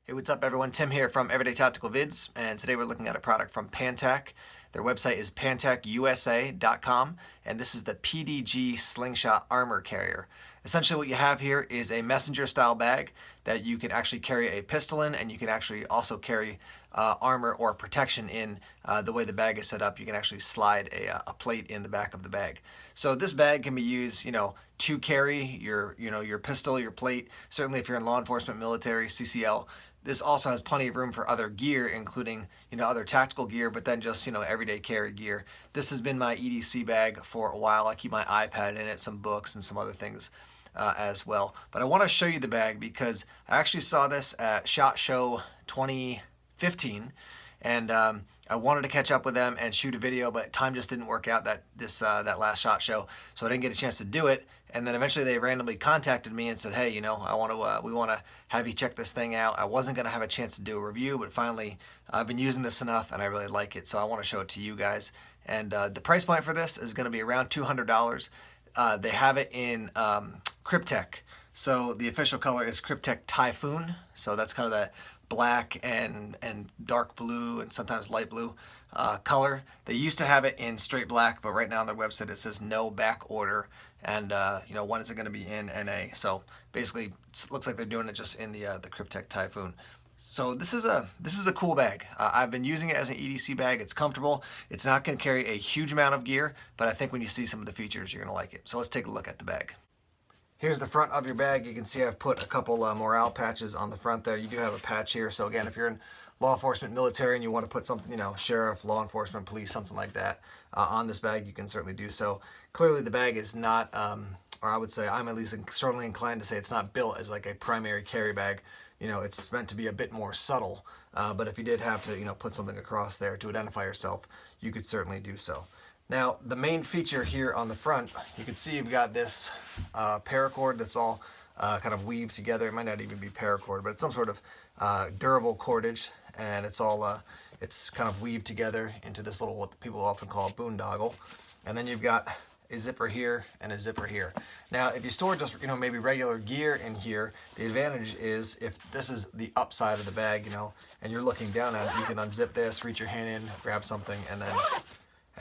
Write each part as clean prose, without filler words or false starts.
Hey, what's up everyone? Tim here from Everyday Tactical Vids, and today we're looking at a product from Pantac. Their website is pantacusa.com, and this is the PDG Slingshot Armor Carrier. Essentially what you have here is a messenger style bag that you can actually carry a pistol in, and you can actually also carry armor or protection in. The way the bag is set up, you can actually slide a plate in the back of the bag. So this bag can be used, to carry your pistol, your plate. Certainly if you're in law enforcement, military, CCL. This also has plenty of room for other gear, including other tactical gear, but then just everyday carry gear. This has been my EDC bag for a while. I keep my iPad in it, some books, and some other things as well. But I want to show you the bag because I actually saw this at SHOT Show 2015, and I wanted to catch up with them and shoot a video, but time just didn't work out that last SHOT Show, so I didn't get a chance to do it. And then eventually they randomly contacted me and said, hey, we want to have you check this thing out. I wasn't going to have a chance to do a review, but finally I've been using this enough and I really like it, so I want to show it to you guys. And the price point for this is going to be around $200. They have it in Cryptek. So the official color is Cryptek Typhoon. So that's kind of that black and dark blue and sometimes light blue color. They used to have it in straight black, but right now on their website it says no back order, and when is it going to be in NA. So basically it looks like they're doing it just in the Cryptek Typhoon. So this is a cool bag. I've been using it as an EDC bag. It's comfortable. It's not going to carry a huge amount of gear, but I think when you see some of the features, you're going to like it. So let's take a look at the bag. Here's the front of your bag. You can see I've put a couple morale patches on the front there. You do have a patch here. So again, if you're in law enforcement, military, and you want to put something, sheriff, law enforcement, police, something like that on this bag, you can certainly do so. Clearly the bag is not, or I would say I'm at least strongly inclined to say it's not built as like a primary carry bag. It's meant to be a bit more subtle, but if you did have to, put something across there to identify yourself, you could certainly do so. Now, the main feature here on the front, you can see you've got this paracord that's all kind of weaved together. It might not even be paracord, but it's some sort of durable cordage, and it's all it's kind of weaved together into this little, what people often call a boondoggle. And then you've got a zipper here and a zipper here. Now, if you store just maybe regular gear in here, the advantage is if this is the upside of the bag, and you're looking down at it, you can unzip this, reach your hand in, grab something, and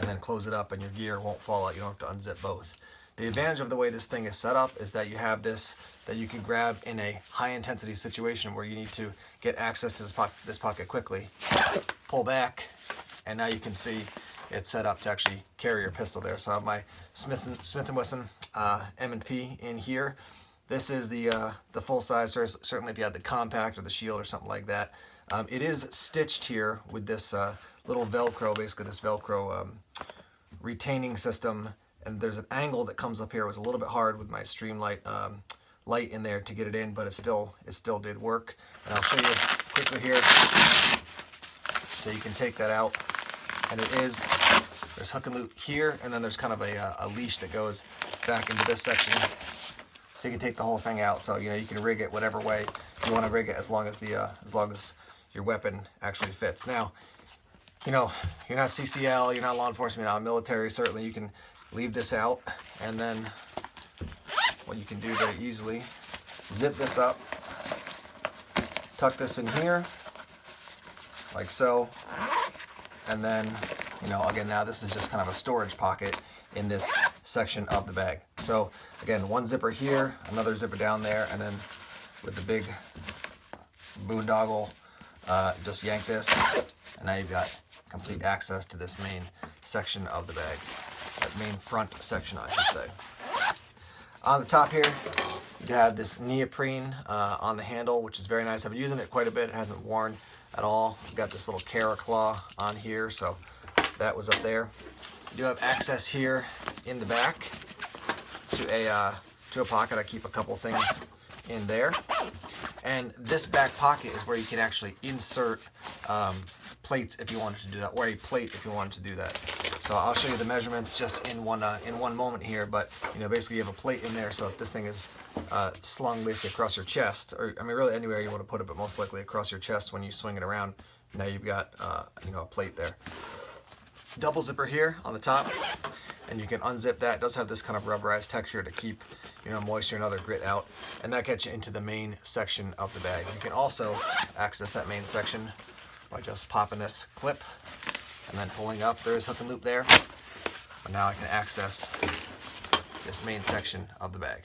then close it up, and your gear won't fall out. You don't have to unzip both. The advantage of the way this thing is set up is that you have this that you can grab in a high intensity situation where you need to get access to this pocket quickly. Pull back, and now you can see it's set up to actually carry your pistol there. So I have my Smith & Wesson M&P in here. This is the full size, certainly if you had the compact or the shield or something like that. It is stitched here with this little Velcro, basically this Velcro retaining system, and there's an angle that comes up here. It was a little bit hard with my Streamlight light in there to get it in, but it still did work. And I'll show you quickly here, so you can take that out. And there's hook and loop here, and then there's kind of a leash that goes back into this section, so you can take the whole thing out. So you can rig it whatever way you want to rig it, as long as your weapon actually fits. Now, you're not CCL, you're not law enforcement, you're not military. Certainly, you can leave this out, and then what you can do very easily, zip this up, tuck this in here, like so. And then, again, now this is just kind of a storage pocket in this section of the bag. So again, one zipper here, another zipper down there, and then with the big boondoggle, just yank this, and now you've got complete access to this main section of the bag, that main front section, I should say. On the top here, you have this neoprene on the handle, which is very nice. I've been using it quite a bit. It hasn't worn at all. We've got this little Cara claw on here, so that was up there. You do have access here in the back to a pocket. I keep a couple things in there, and this back pocket is where you can actually insert plates if you wanted to do that, or a plate if you wanted to do that. So I'll show you the measurements just in one moment here, but basically you have a plate in there, so if this thing is slung basically across your chest, or really anywhere you want to put it, but most likely across your chest when you swing it around, now you've got a plate there. double zipper here on the top, and you can unzip that. It does have this kind of rubberized texture to keep, you know, moisture and other grit out, and that gets you into the main section of the bag. You can also access that main section by just popping this clip and then pulling up. There is hook and loop there, but now I can access this main section of the bag.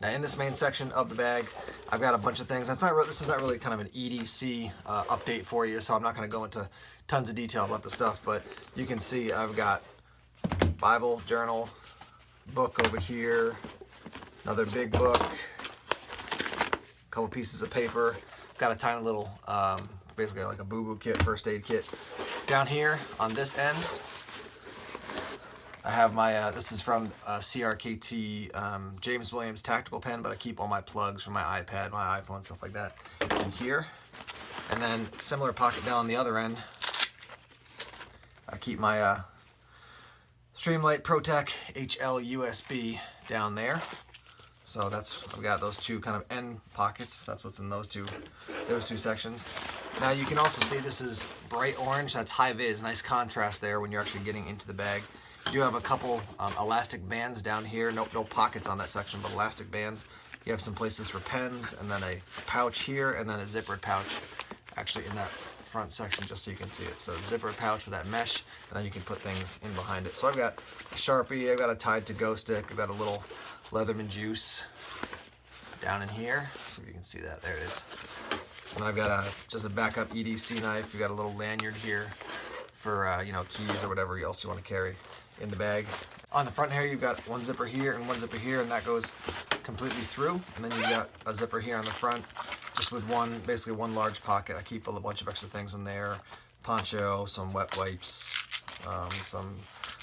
Now in this main section of the bag, I've got a bunch of things. This is not really kind of an EDC update for you, so I'm not going to go into tons of detail about the stuff, but you can see I've got Bible, journal, book over here, another big book, a couple pieces of paper, got a tiny little, basically like a boo-boo kit, first aid kit. Down here on this end, I have my, this is from CRKT James Williams tactical pen, but I keep all my plugs from my iPad, my iPhone, stuff like that in here. And then similar pocket down on the other end, I keep my Streamlight ProTech HL USB down there. So that's, I've got those two kind of end pockets. That's what's in those two sections. Now you can also see this is bright orange. That's high vis, nice contrast there when you're actually getting into the bag. You have a couple elastic bands down here. No pockets on that section, but elastic bands. You have some places for pens, and then a pouch here, and then a zippered pouch actually in that front section, just so you can see it. So zippered pouch with that mesh, and then you can put things in behind it. So I've got a Sharpie, I've got a Tide to Go stick, I've got a little Leatherman juice down in here, so you can see that. There it is. And then I've got just a backup EDC knife. We've got a little lanyard here for you know, keys or whatever else you want to carry in the bag. On the front here, you've got one zipper here and one zipper here, and that goes completely through. And then you've got a zipper here on the front, just with basically one large pocket. I keep a bunch of extra things in there: poncho, some wet wipes, some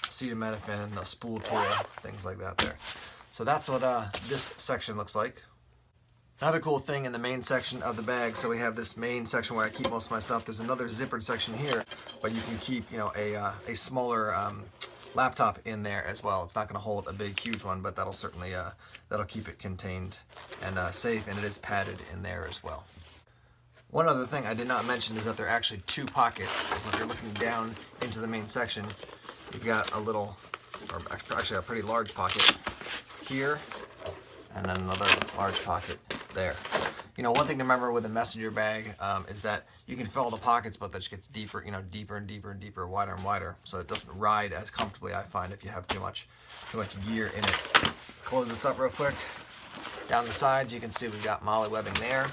acetaminophen, a spool tool, things like that there. So that's what this section looks like. Another cool thing in the main section of the bag, so we have this main section where I keep most of my stuff. There's another zippered section here, but you can keep, you know, a smaller laptop in there as well. It's not going to hold a big, huge one, but that'll certainly that'll keep it contained and safe, and it is padded in there as well. One other thing I did not mention is that there are actually two pockets. So if you're looking down into the main section, you've got a little, or actually a pretty large pocket here, and then another large pocket there. You know, one thing to remember with a messenger bag is that you can fill the pockets, but that just gets deeper, you know, deeper and deeper and deeper, wider and wider. So it doesn't ride as comfortably, I find, if you have too much gear in it. Close this up real quick. Down the sides, you can see we've got MOLLE webbing there,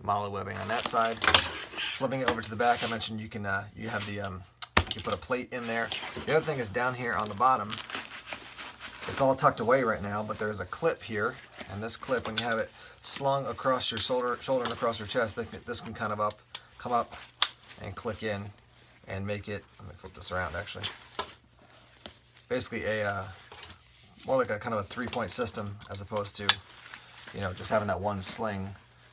MOLLE webbing on that side. Flipping it over to the back, I mentioned you can you have the you put a plate in there. The other thing is down here on the bottom. It's all tucked away right now, but there's a clip here, and this clip, when you have it slung across your shoulder and across your chest, this can kind of come up and click in and make it, let me flip this around actually, basically a more like a kind of a three-point system, as opposed to, you know, just having that one sling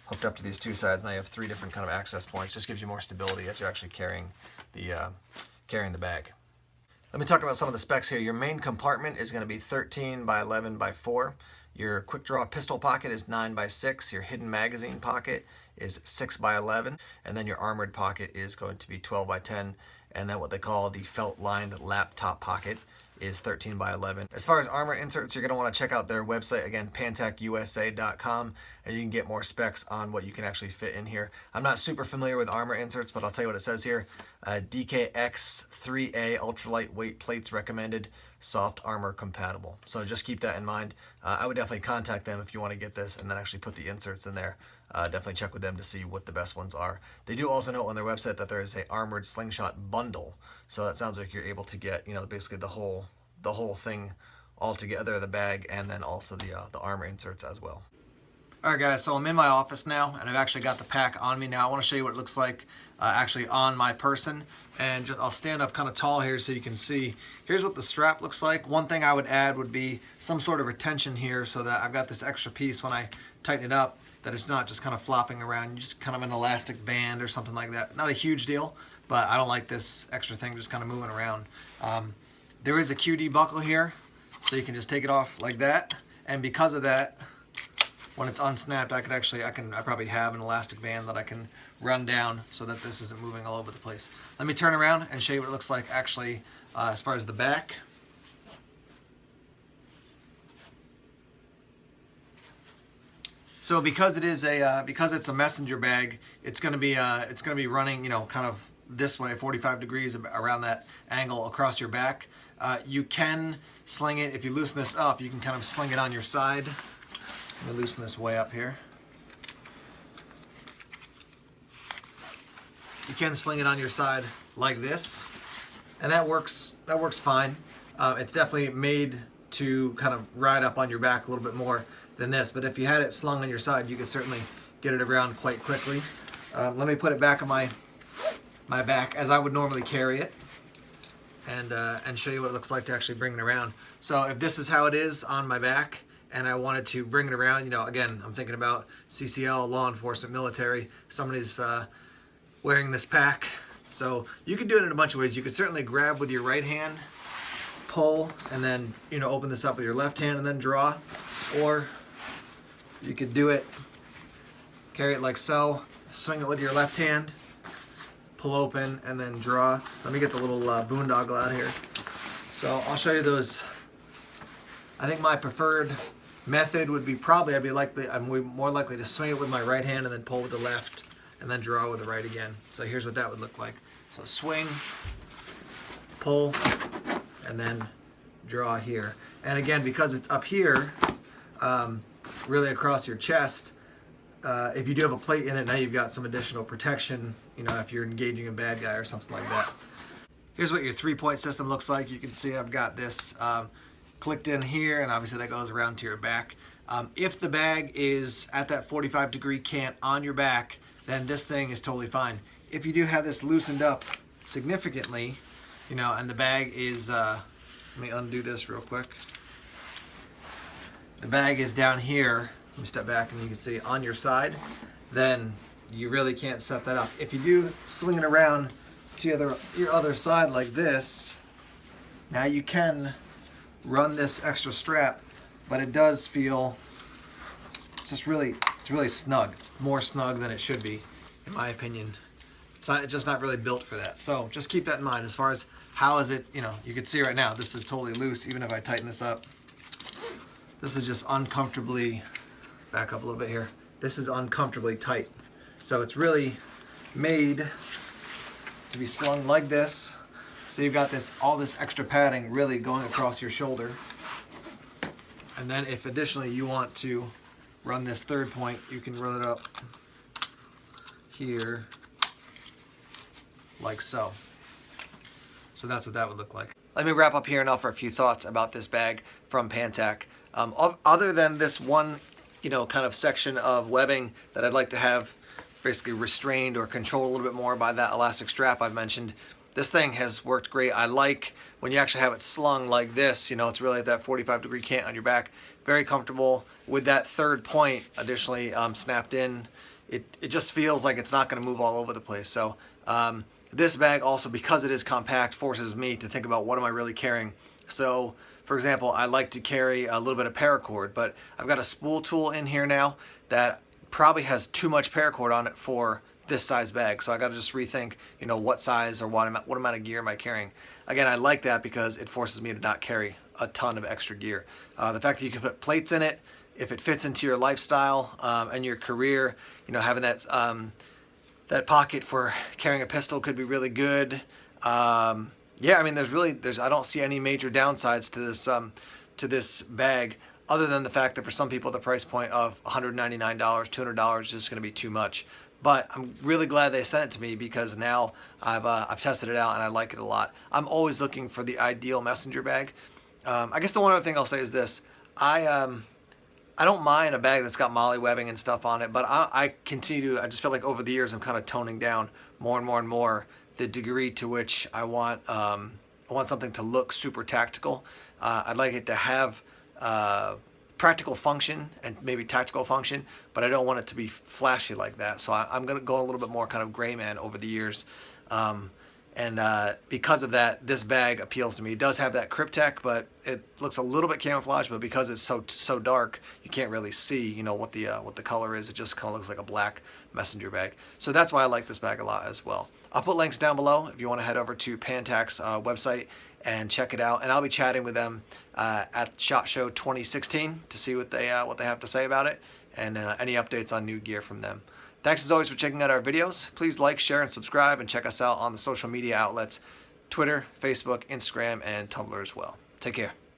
hooked up to these two sides. Now you have three different kind of access points. Just gives you more stability as you're actually carrying the bag. Let me talk about some of the specs here. Your main compartment is going to be 13 by 11 by 4. Your quick draw pistol pocket is 9 by 6. Your hidden magazine pocket is 6 by 11. And then your armored pocket is going to be 12 by 10. And then what they call the felt lined laptop pocket is 13 by 11. As far as armor inserts, you're going to want to check out their website, again, pantacusa.com, and you can get more specs on what you can actually fit in here. I'm not super familiar with armor inserts, but I'll tell you what it says here. DKX 3A ultralight weight plates recommended, soft armor compatible. So just keep that in mind. I would definitely contact them if you want to get this and then actually put the inserts in there. Definitely check with them to see what the best ones are. They do also note on their website that there is a armored slingshot bundle. So that sounds like you're able to get, you know, basically the whole thing all together, the bag, and then also the armor inserts as well. Alright guys, so I'm in my office now, and I've actually got the pack on me now. I want to show you what it looks like actually on my person, and I'll stand up kind of tall here so you can see. Here's what the strap looks like. One thing I would add would be some sort of retention here, so that I've got this extra piece when I tighten it up, that it's not just kind of flopping around, just kind of an elastic band or something like that. Not a huge deal, but I don't like this extra thing just kind of moving around. There is a QD buckle here, so you can just take it off like that, and because of that, when it's unsnapped, I probably have an elastic band that I can run down so that this isn't moving all over the place. Let me turn around and show you what it looks like actually as far as the back. So because it's a messenger bag, it's going to be running, you know, kind of this way, 45 degrees around that angle across your back. You can sling it if you loosen this up. You can kind of sling it on your side. Let me loosen this way up here. You can sling it on your side like this, and that works fine. It's definitely made to kind of ride up on your back a little bit more than this, but if you had it slung on your side, you could certainly get it around quite quickly. Let me put it back on my back as I would normally carry it, and show you what it looks like to actually bring it around. So if this is how it is on my back, and I wanted to bring it around, you know, again, I'm thinking about CCL, law enforcement, military, somebody's wearing this pack. So you could do it in a bunch of ways. You could certainly grab with your right hand, pull, and then, you know, open this up with your left hand and then draw. Or you could do it, carry it like so, swing it with your left hand, pull open, and then draw. Let me get the little boondoggle out here. So I'll show you those. I think my preferred method would be I'm more likely to swing it with my right hand and then pull with the left and then draw with the right again. So here's what that would look like. So swing, pull, and then draw here. And again, because it's up here, really across your chest, if you do have a plate in it, now you've got some additional protection, you know, if you're engaging a bad guy or something like that. Here's what your 3-point system looks like. You can see I've got this clicked in here, and obviously that goes around to your back. If the bag is at that 45-degree cant on your back, then this thing is totally fine. If you do have this loosened up significantly, you know, and the bag is, let me undo this real quick. The bag is down here, let me step back and you can see on your side, then you really can't set that up. If you do swing it around to your other side like this, now you can run this extra strap, but it does feel, it's really snug. It's more snug than it should be, in my opinion. It's just not really built for that. So just keep that in mind as far as how is it, you know, you can see right now, this is totally loose. Even if I tighten this up, this is just uncomfortably, back up a little bit here. This is uncomfortably tight. So it's really made to be slung like this. So you've got all this extra padding really going across your shoulder. And then if additionally you want to run this 3rd point, you can run it up here like so. So that's what that would look like. Let me wrap up here and offer a few thoughts about this bag from Pantac. Other than this one, you know, kind of section of webbing that I'd like to have basically restrained or controlled a little bit more by that elastic strap I've mentioned, this thing has worked great. I like when you actually have it slung like this, you know, it's really at that 45-degree cant on your back. Very comfortable with that 3rd point additionally snapped in. It just feels like it's not going to move all over the place. So this bag also, because it is compact, forces me to think about what am I really carrying. So for example, I like to carry a little bit of paracord, but I've got a spool tool in here now that probably has too much paracord on it for this size bag. So I got to just rethink, you know, what size or what amount of gear am I carrying. Again, I like that because it forces me to not carry a ton of extra gear. The fact that you can put plates in it, if it fits into your lifestyle and your career, you know, having that pocket for carrying a pistol could be really good. Yeah, I mean, I don't see any major downsides to this bag, other than the fact that for some people the price point of $199, $200 is just going to be too much. But I'm really glad they sent it to me because now I've tested it out and I like it a lot. I'm always looking for the ideal messenger bag. I guess the one other thing I'll say is this: I don't mind a bag that's got molly webbing and stuff on it, but I just feel like over the years I'm kind of toning down more and more and more the degree to which I want something to look super tactical. I'd like it to have practical function and maybe tactical function, but I don't want it to be flashy like that. So I'm going to go a little bit more kind of gray man over the years. And because of that, this bag appeals to me. It does have that Cryptek, but it looks a little bit camouflaged. But because it's so dark, you can't really see, you know, what the color is. It just kind of looks like a black messenger bag. So that's why I like this bag a lot as well. I'll put links down below if you want to head over to Pantac's website and check it out. And I'll be chatting with them at SHOT Show 2016 to see what they have to say about it, and any updates on new gear from them. Thanks as always for checking out our videos. Please like, share, and subscribe, and check us out on the social media outlets, Twitter, Facebook, Instagram, and Tumblr as well. Take care.